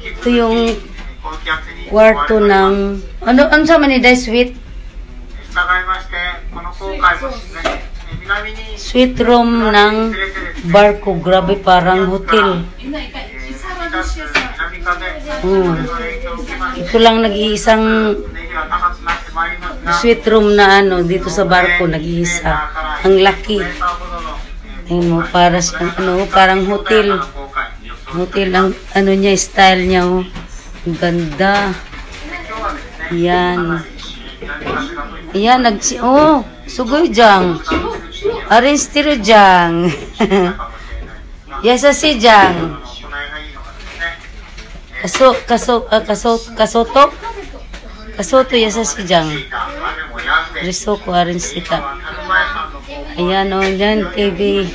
Ito yung kwarto ng ano sa Manila suite? Suite room ng barko. Grabe, parang hotel. Ito lang nag-iisang suite room na ano dito sa barko, nag-iisa. Ang laki. Ayun mo, para sa ano, parang hotel. Hotel ang ano niya, style niya. Oh. Ang ganda. Yan. Yan, oh, sugoy jang. Aristiro jang. Yasa si jang. Kasoto yasa si jang. Risoko arin sita. Ayan, oh, yan, TV.